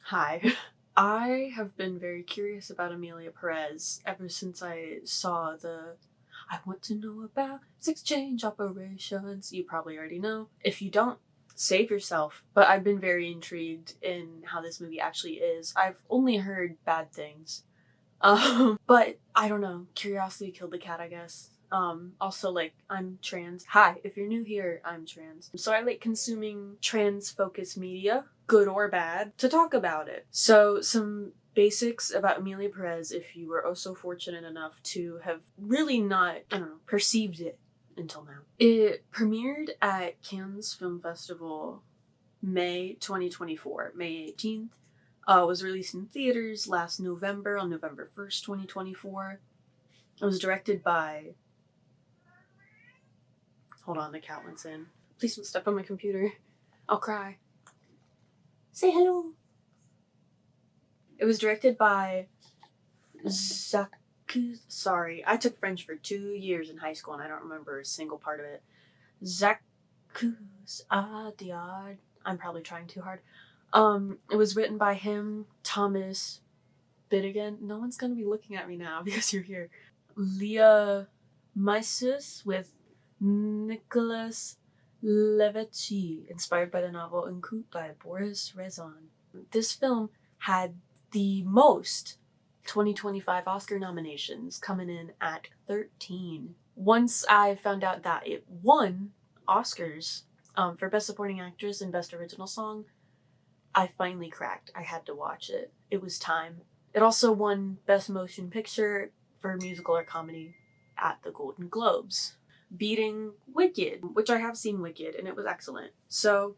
Hi. I have been very curious about Emilia Perez ever since I saw the I want to know about exchange operations. You probably already know. If you don't, save yourself. But I've been very intrigued in how this movie actually is. I've only heard bad things. But I don't know. Curiosity killed the cat, I guess. Also, like, I'm trans. Hi, if you're new here, I'm trans. So I like consuming trans-focused media, good or bad, to talk about it. So, some basics about Emilia Perez if you were also fortunate enough to have really not, perceived it until now. It premiered at Cannes Film Festival May 2024, May 18th. Was released in theaters last November, on November 1st, 2024. It was directed by... Hold on, the cat went in. Please don't step on my computer. I'll cry. Say hello. It was directed by Sorry, I took French for 2 years in high school and I don't remember a single part of it. Jacques Adiard. I'm probably trying too hard. It was written by him, Thomas Bittigan. No one's gonna be looking at me now because you're here. Leah Mysus with Nicolas Levechi, inspired by the novel Un Coup by Boris Rezon. This film had the most 2025 Oscar nominations, coming in at 13. Once I found out that it won Oscars for Best Supporting Actress and Best Original Song, I finally cracked. I had to watch it. It was time. It also won Best Motion Picture for musical or comedy at the Golden Globes, beating Wicked, which I have seen Wicked, and it was excellent. So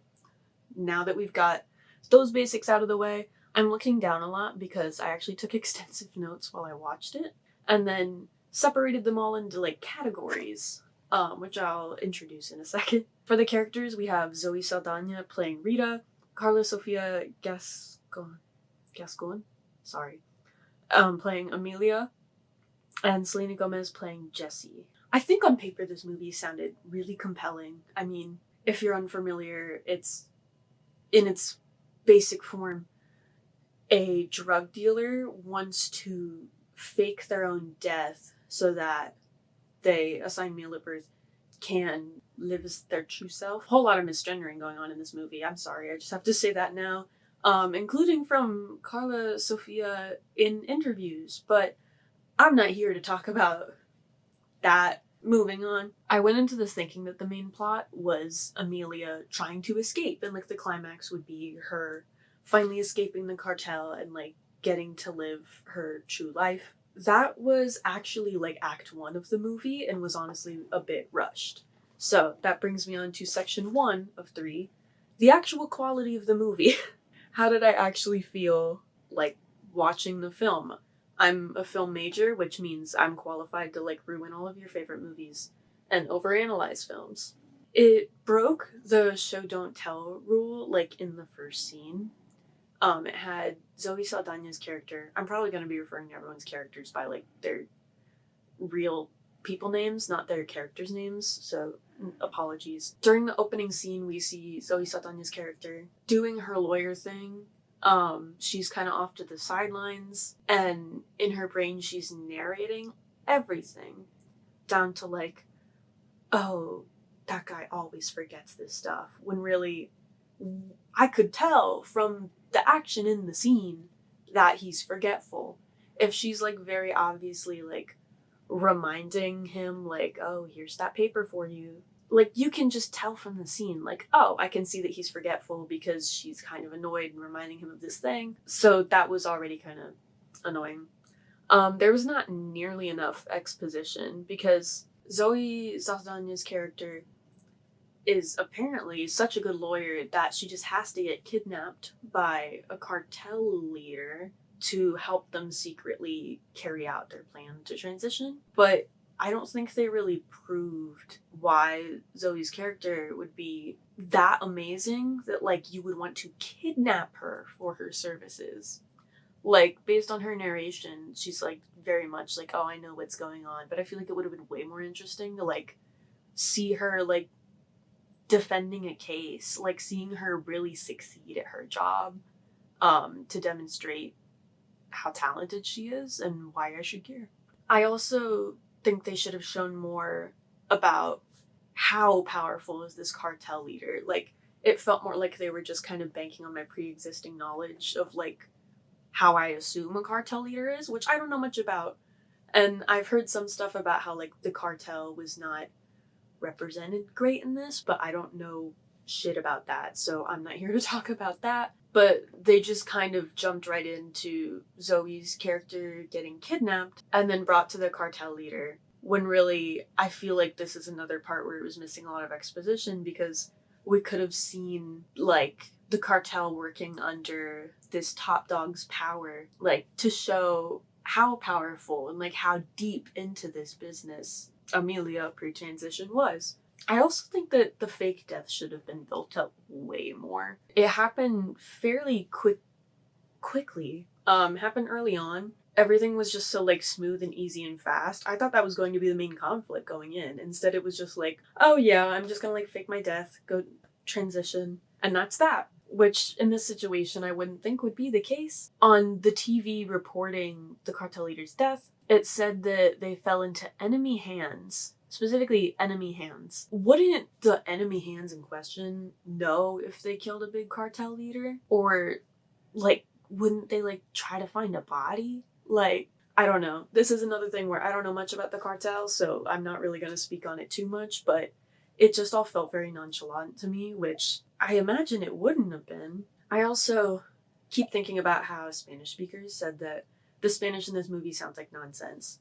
now that we've got those basics out of the way, I'm looking down a lot because I actually took extensive notes while I watched it, and then separated them all into like categories, which I'll introduce in a second. For the characters, we have Zoe Saldana playing Rita, Carla Sofia Gascon, playing Emilia, and Selena Gomez playing Jessie. I think on paper this movie sounded really compelling. I mean, if you're unfamiliar, it's in its basic form. A drug dealer wants to fake their own death so that they, assigned male at birth, can live as their true self. Whole lot of misgendering going on in this movie. I'm sorry, I just have to say that now. Including from Carla Sofia in interviews, but I'm not here to talk about that. Moving on. I went into this thinking that the main plot was Emilia trying to escape, and like the climax would be her finally escaping the cartel and like getting to live her true life. That was actually like act 1 of the movie and was honestly a bit rushed. So that brings me on to section 1 of 3, the actual quality of the movie. How did I actually feel like watching the film? I'm a film major, which means I'm qualified to like ruin all of your favorite movies and overanalyze films. It broke the show don't tell rule like in the first scene. It had Zoe Saldana's character. I'm probably going to be referring to everyone's characters by like their real people names, not their characters' names, so apologies. During the opening scene, we see Zoe Saldana's character doing her lawyer thing. She's kind of off to the sidelines, and in her brain she's narrating everything down to like, oh, that guy always forgets this stuff, when really I could tell from the action in the scene that he's forgetful. If she's like very obviously like reminding him like, oh, here's that paper for you, like you can just tell from the scene like, oh, I can see that he's forgetful because she's kind of annoyed and reminding him of this thing. So that was already kind of annoying. There was not nearly enough exposition because Zoe Saldana's character is apparently such a good lawyer that she just has to get kidnapped by a cartel leader to help them secretly carry out their plan to transition. But I don't think they really proved why Zoe's character would be that amazing that like you would want to kidnap her for her services. Like, based on her narration, she's like very much like, oh, I know what's going on, but I feel like it would have been way more interesting to like see her like defending a case, like seeing her really succeed at her job, to demonstrate how talented she is and why I should care. I also think they should have shown more about how powerful is this cartel leader. Like, it felt more like they were just kind of banking on my pre-existing knowledge of like how I assume a cartel leader is, which I don't know much about. And I've heard some stuff about how like the cartel was not represented great in this, but I don't know shit about that, so I'm not here to talk about that. But they just kind of jumped right into Zoe's character getting kidnapped and then brought to the cartel leader, when really I feel like this is another part where it was missing a lot of exposition, because we could have seen like the cartel working under this top dog's power, like to show how powerful and like how deep into this business Emilia pre-transition was. I also think that the fake death should have been built up way more. It happened fairly quickly. Happened early on. Everything was just so like smooth and easy and fast. I thought that was going to be the main conflict going in. Instead it was just like, oh yeah, I'm just gonna like fake my death, go transition, and that's that. Which in this situation I wouldn't think would be the case. On the TV reporting the cartel leader's death, it said that they fell into enemy hands. Specifically, enemy hands. Wouldn't the enemy hands in question know if they killed a big cartel leader? Or, like, wouldn't they, like, try to find a body? Like, I don't know. This is another thing where I don't know much about the cartel, so I'm not really going to speak on it too much, but it just all felt very nonchalant to me, which I imagine it wouldn't have been. I also keep thinking about how Spanish speakers said that the Spanish in this movie sounds like nonsense.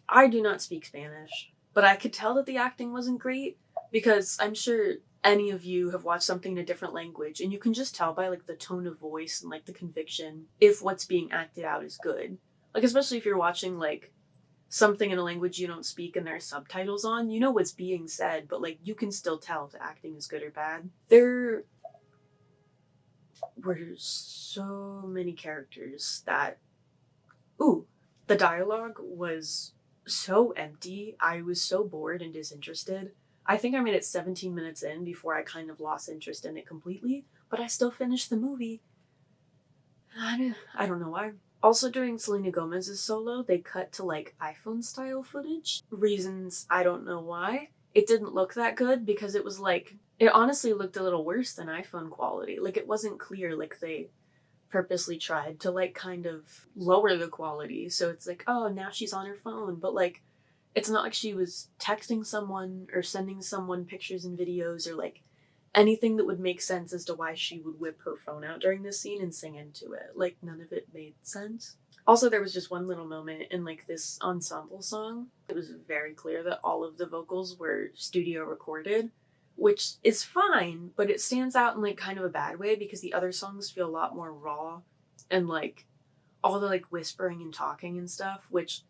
I do not speak Spanish, but I could tell that the acting wasn't great, because I'm sure any of you have watched something in a different language and you can just tell by like the tone of voice and like the conviction if what's being acted out is good. Like, especially if you're watching like something in a language you don't speak and there are subtitles on, you know what's being said, but like you can still tell if the acting is good or bad. There were so many characters that, the dialogue was so empty. I was so bored and disinterested. I think I made it 17 minutes in before I kind of lost interest in it completely, but I still finished the movie. I don't know why. Also, during Selena Gomez's solo, they cut to like iPhone style footage. Reasons I don't know why. It didn't look that good because it was like, it honestly looked a little worse than iPhone quality. Like, it wasn't clear, like they purposely tried to like kind of lower the quality. So it's like, oh, now she's on her phone, but like it's not like she was texting someone or sending someone pictures and videos or like anything that would make sense as to why she would whip her phone out during this scene and sing into it. Like, none of it made sense. Also, there was just one little moment in like this ensemble song. It was very clear that all of the vocals were studio recorded, which is fine, but it stands out in like kind of a bad way because the other songs feel a lot more raw and like all the like whispering and talking and stuff, which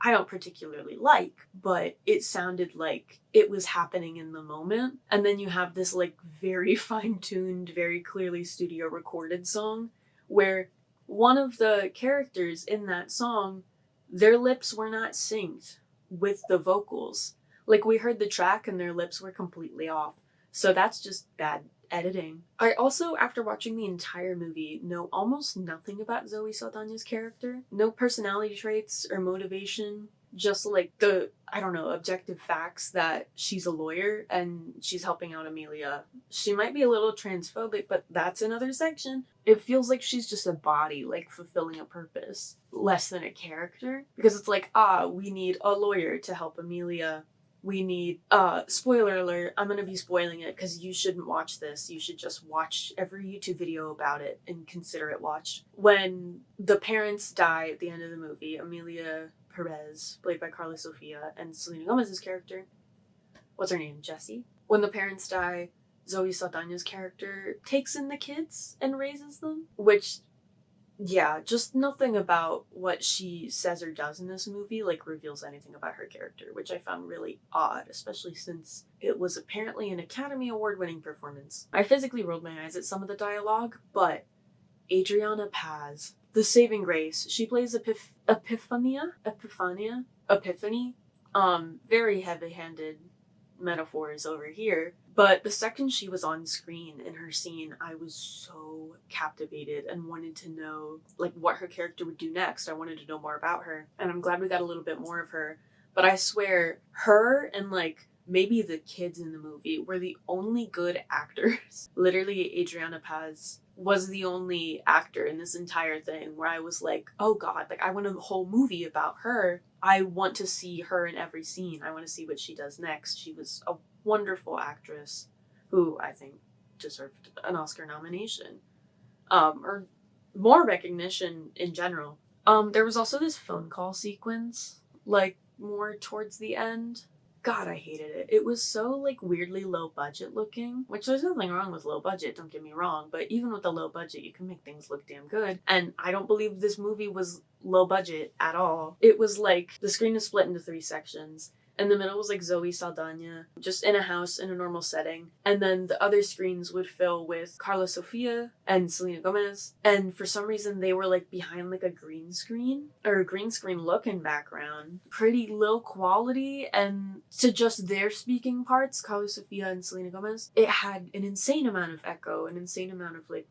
I don't particularly like, but it sounded like it was happening in the moment. And then you have this like very fine-tuned, very clearly studio recorded song where one of the characters in that song, their lips were not synced with the vocals. Like, we heard the track and their lips were completely off. So that's just bad editing. I also, after watching the entire movie, know almost nothing about Zoe Saldana's character. No personality traits or motivation. Just like the, I don't know, objective facts that she's a lawyer and she's helping out Emilia. She might be a little transphobic, but that's another section. It feels like she's just a body, like fulfilling a purpose, less than a character. Because it's like, we need a lawyer to help Emilia. We need, spoiler alert, I'm gonna be spoiling it because you shouldn't watch this. You should just watch every YouTube video about it and consider it watched. When the parents die at the end of the movie, Emilia, Perez, played by Carla Sofia, and Selena Gomez's character, what's her name, Jessie? When the parents die, Zoe Saldana's character takes in the kids and raises them, which, yeah, just nothing about what she says or does in this movie like reveals anything about her character, which I found really odd, especially since it was apparently an Academy Award-winning performance. I physically rolled my eyes at some of the dialogue, but Adriana Paz, the saving grace, she plays Epiphany. Very heavy-handed metaphors over here, But the second she was on screen in her scene, I was so captivated and wanted to know like what her character would do next. I wanted to know more about her. And I'm glad we got a little bit more of her. But I swear, her and like maybe the kids in the movie were the only good actors. Literally, Adriana Paz was the only actor in this entire thing where I was like, oh god, like I want a whole movie about her. I want to see her in every scene. I want to see what she does next. She was a wonderful actress who I think deserved an Oscar nomination. Or more recognition in general. There was also this phone call sequence, like more towards the end. God, I hated it. It was so like weirdly low budget looking, which there's nothing wrong with low budget, don't get me wrong, but even with the low budget, you can make things look damn good. And I don't believe this movie was low budget at all. It was like the screen is split into 3 sections. In the middle was like Zoe Saldana, just in a house in a normal setting. And then the other screens would fill with Carla Sofia and Selena Gomez. And for some reason, they were like behind like a green screen or a green screen looking background. Pretty low quality. And to just their speaking parts, Carla Sofia and Selena Gomez, it had an insane amount of echo, an insane amount of like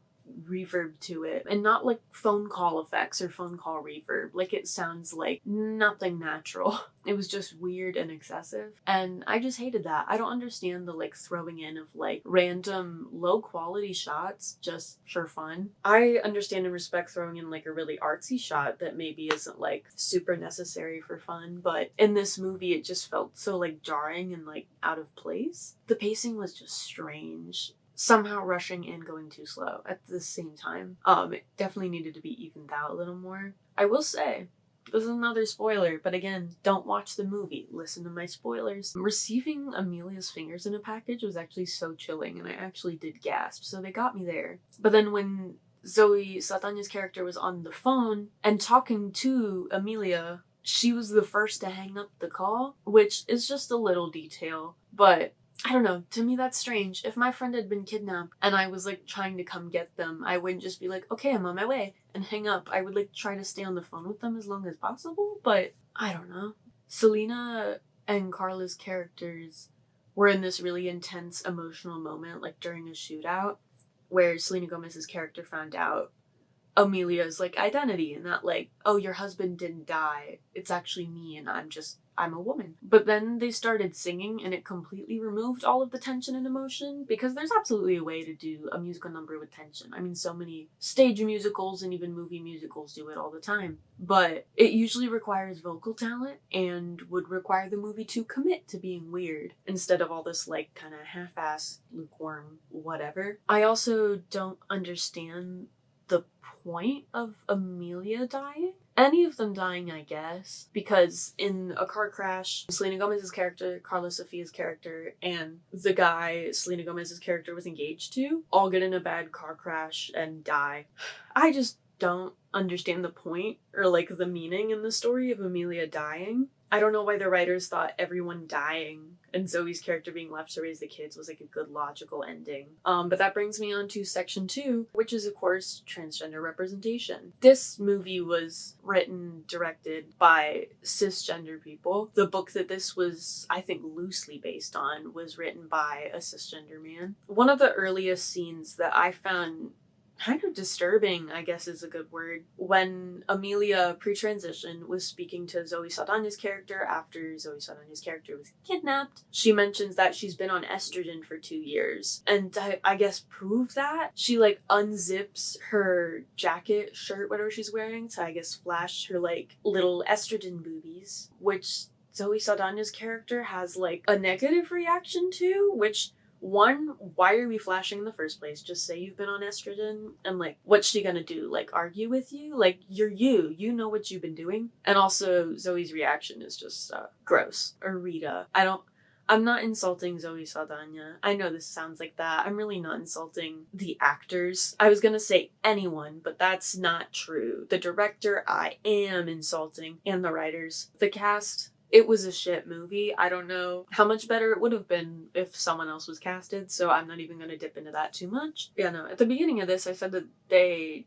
reverb to it, and not like phone call effects or phone call reverb. Like it sounds like nothing natural. It was just weird and excessive, and I just hated that. I don't understand the like throwing in of like random low quality shots just for fun. I understand and respect throwing in like a really artsy shot that maybe isn't like super necessary for fun, but in this movie it just felt so like jarring and like out of place. The pacing was just strange, somehow rushing and going too slow at the same time. It definitely needed to be evened out a little more. I will say, this is another spoiler, but again, don't watch the movie. Listen to my spoilers. Receiving Emilia's fingers in a package was actually so chilling, and I actually did gasp, so they got me there. But then when Zoe Saldana's character was on the phone and talking to Emilia, she was the first to hang up the call, which is just a little detail, but I don't know, to me that's strange. If my friend had been kidnapped and I was like trying to come get them, I wouldn't just be like, okay, I'm on my way, and hang up. I would like try to stay on the phone with them as long as possible, but I don't know. Selena and Carla's characters were in this really intense emotional moment, like during a shootout, where Selena Gomez's character found out Emilia's like identity and that like, oh, your husband didn't die. It's actually me and I'm a woman. But then they started singing and it completely removed all of the tension and emotion, because there's absolutely a way to do a musical number with tension. I mean, so many stage musicals and even movie musicals do it all the time. But it usually requires vocal talent and would require the movie to commit to being weird instead of all this like kind of half-assed, lukewarm whatever. I also don't understand the point of Emilia dying. Any of them dying, I guess, because in a car crash, Selena Gomez's character, Carla Sofia's character, and the guy Selena Gomez's character was engaged to all get in a bad car crash and die. I just don't understand the point or like the meaning in the story of Emilia dying. I don't know why the writers thought everyone dying and Zoe's character being left to raise the kids was like a good logical ending. But that brings me on to section 2, which is of course transgender representation. This movie was written, directed by cisgender people. The book that this was, I think, loosely based on was written by a cisgender man. One of the earliest scenes that I found kind of disturbing, I guess is a good word, when Emilia, pre-transition, was speaking to Zoe Saldana's character after Zoe Saldana's character was kidnapped. She mentions that she's been on estrogen for 2 years, and I guess prove that, she like unzips her jacket, shirt, whatever she's wearing, to I guess flash her like little estrogen boobies, which Zoe Saldana's character has like a negative reaction to, which, one, why are we flashing in the first place? Just say you've been on estrogen, and like, what's she gonna do? Like, argue with you? Like, you know what you've been doing. And also, Zoe's reaction is just gross. Or Rita. I'm not insulting Zoe Saldana. I know this sounds like that. I'm really not insulting the actors. I was gonna say anyone, but that's not true. The director, I am insulting, and the writers. The cast, it was a shit movie. I don't know how much better it would have been if someone else was casted, so I'm not even going to dip into that too much. Yeah, no, at the beginning of this, I said that they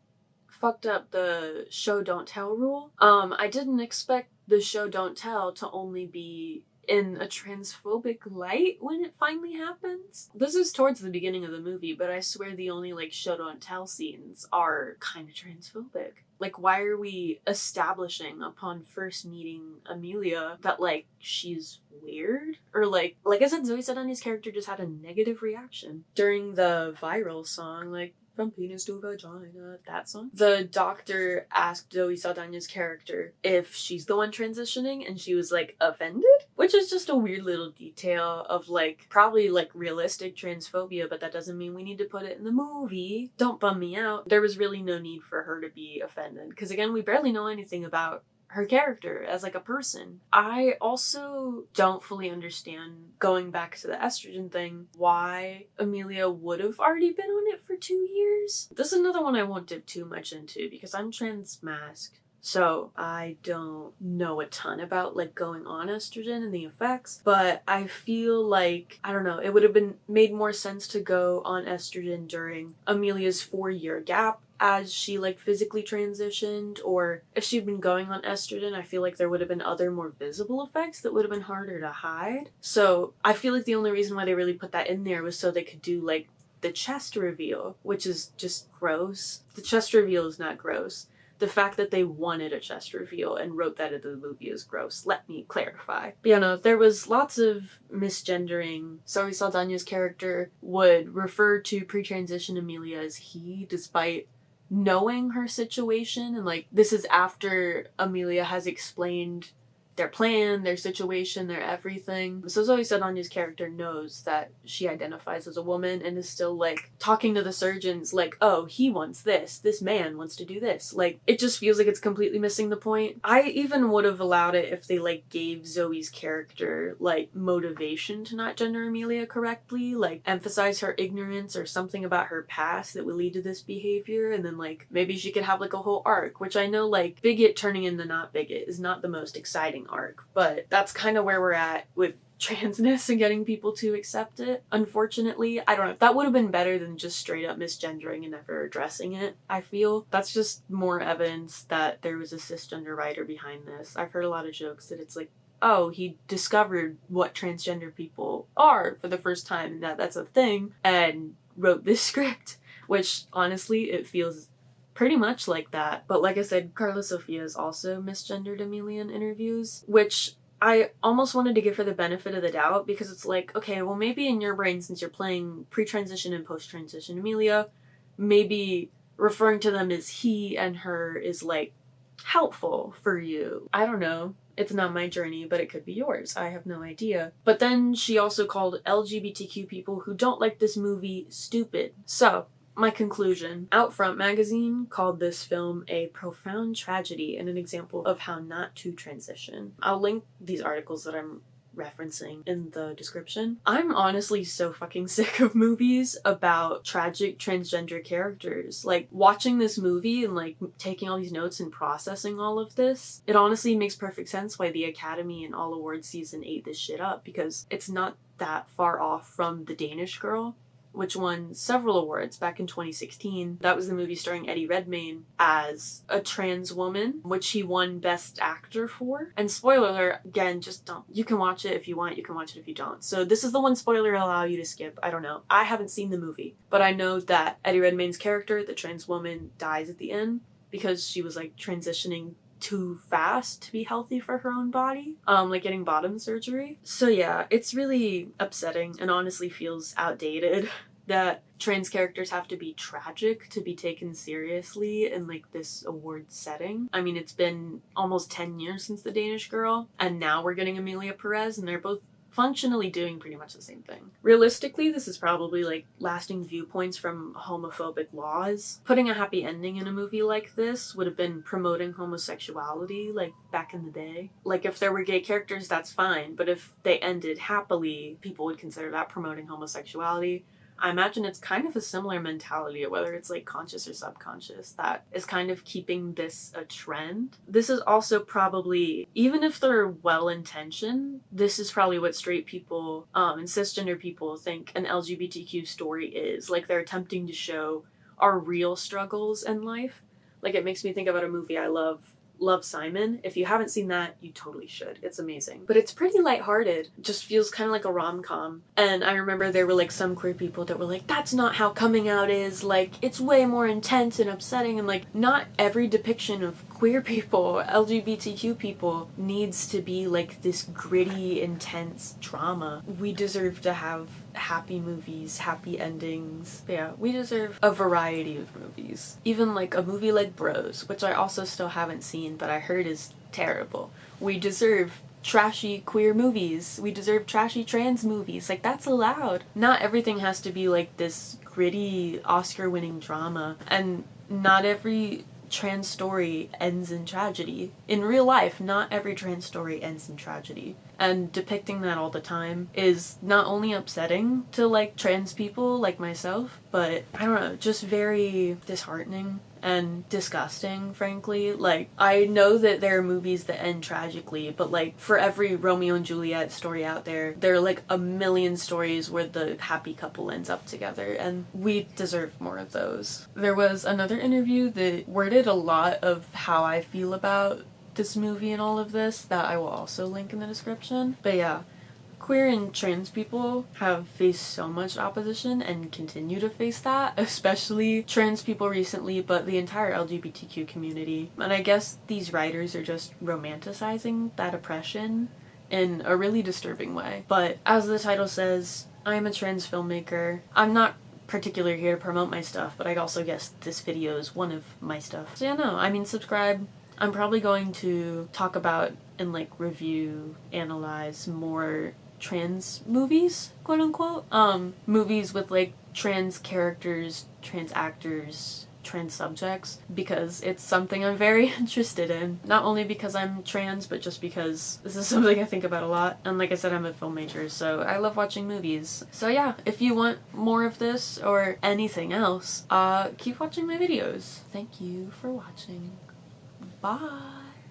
fucked up the show don't tell rule. I didn't expect the show don't tell to only be in a transphobic light when it finally happens. This is towards the beginning of the movie, but I swear the only like show don't tell scenes are kind of transphobic. Like, why are we establishing upon first meeting Emilia that like she's weird? Or like I said, Zoe Saldana's character just had a negative reaction during the viral song, like From Penis to Vagina, that song. The doctor asked Zoe Saldana's character if she's the one transitioning, and she was like offended, which is just a weird little detail of like probably like realistic transphobia, but that doesn't mean we need to put it in the movie. Don't bum me out. There was really no need for her to be offended, because again, we barely know anything about her character as like a person. I also don't fully understand, going back to the estrogen thing, why Emilia would have already been on it for 2 years. This is another one I won't dip too much into because I'm trans-masked. So I don't know a ton about like going on estrogen and the effects, but I feel like, I don't know, it would have been made more sense to go on estrogen during Emilia's 4-year gap as she like physically transitioned, or if she'd been going on estrogen, I feel like there would have been other more visible effects that would have been harder to hide. So I feel like the only reason why they really put that in there was so they could do like the chest reveal, which is just gross. The chest reveal is not gross. The fact that they wanted a chest reveal and wrote that into the movie is gross. Let me clarify. But yeah, no, there was lots of misgendering. Zoe Saldana's character would refer to pre-transition Emilia as he, despite knowing her situation, and like this is after Emilia has explained their plan, their situation, their everything. So Zoe Saldana's character knows that she identifies as a woman and is still like talking to the surgeons like, oh, he wants this man wants to do this. Like, it just feels like it's completely missing the point. I even would have allowed it if they like gave Zoe's character like motivation to not gender Emilia correctly, like emphasize her ignorance or something about her past that would lead to this behavior, and then like maybe she could have like a whole arc, which I know like bigot turning into not bigot is not the most exciting arc, but that's kind of where we're at with transness and getting people to accept it. Unfortunately, I don't know, that would have been better than just straight up misgendering and never addressing it. I feel that's just more evidence that there was a cisgender writer behind this. I've heard a lot of jokes that it's like, oh, he discovered what transgender people are for the first time and that's a thing and wrote this script, which honestly it feels pretty much like that. But like I said, Carla Sofia has also misgendered Emilia in interviews, which I almost wanted to give her the benefit of the doubt, because it's like, okay, well maybe in your brain, since you're playing pre-transition and post-transition Emilia, maybe referring to them as he and her is like helpful for you. I don't know. It's not my journey, but it could be yours. I have no idea. But then she also called LGBTQ people who don't like this movie stupid. So, my conclusion. Outfront magazine called this film a profound tragedy and an example of how not to transition. I'll link these articles that I'm referencing in the description. I'm honestly so fucking sick of movies about tragic transgender characters. Like, watching this movie and like taking all these notes and processing all of this, it honestly makes perfect sense why the Academy and All Awards season ate this shit up, because it's not that far off from The Danish Girl, which won several awards back in 2016. That was the movie starring Eddie Redmayne as a trans woman, which he won Best Actor for. And spoiler alert, again, just don't. You can watch it if you want, you can watch it if you don't. So this is the one spoiler I'll allow you to skip. I don't know. I haven't seen the movie, but I know that Eddie Redmayne's character, the trans woman, dies at the end because she was like transitioning too fast to be healthy for her own body, like getting bottom surgery. So yeah, it's really upsetting and honestly feels outdated that trans characters have to be tragic to be taken seriously in like this award setting. I mean, it's been almost 10 years since The Danish Girl, and now we're getting Emilia Perez, and they're both functionally doing pretty much the same thing. Realistically, this is probably like lasting viewpoints from homophobic laws. Putting a happy ending in a movie like this would have been promoting homosexuality like back in the day. Like if there were gay characters, that's fine, but if they ended happily, people would consider that promoting homosexuality. I imagine it's kind of a similar mentality, whether it's like conscious or subconscious, that is kind of keeping this a trend. This is also probably, even if they're well-intentioned, this is probably what straight people and cisgender people think an LGBTQ story is. Like they're attempting to show our real struggles in life. Like it makes me think about a movie I love Love, Simon. If you haven't seen that, you totally should. It's amazing. But it's pretty lighthearted. It just feels kind of like a rom-com. And I remember there were like some queer people that were like, that's not how coming out is. Like, it's way more intense and upsetting. And like, not every depiction of queer people, LGBTQ people, needs to be like this gritty, intense drama. We deserve to have happy movies, happy endings. Yeah, we deserve a variety of movies. Even like a movie like Bros, which I also still haven't seen, but I heard is terrible. We deserve trashy queer movies. We deserve trashy trans movies. Like, that's allowed. Not everything has to be like this gritty Oscar-winning drama, and not every trans story ends in tragedy. In real life, not every trans story ends in tragedy. And depicting that all the time is not only upsetting to like trans people like myself, but I don't know, just very disheartening and disgusting, frankly. Like, I know that there are movies that end tragically, but like, for every Romeo and Juliet story out there, there are like a million stories where the happy couple ends up together, and we deserve more of those. There was another interview that worded a lot of how I feel about this movie and all of this that I will also link in the description. But yeah, queer and trans people have faced so much opposition and continue to face that, especially trans people recently, but the entire LGBTQ community. And I guess these writers are just romanticizing that oppression in a really disturbing way. But as the title says, I am a trans filmmaker. I'm not particularly here to promote my stuff, but I also guess this video is one of my stuff. So yeah, no, I mean, subscribe. I'm probably going to talk about and like review, analyze more trans movies, quote unquote. Movies with like trans characters, trans actors, trans subjects, because it's something I'm very interested in. Not only because I'm trans, but just because this is something I think about a lot. And like I said, I'm a film major, so I love watching movies. So yeah, if you want more of this or anything else, keep watching my videos. Thank you for watching. Bye!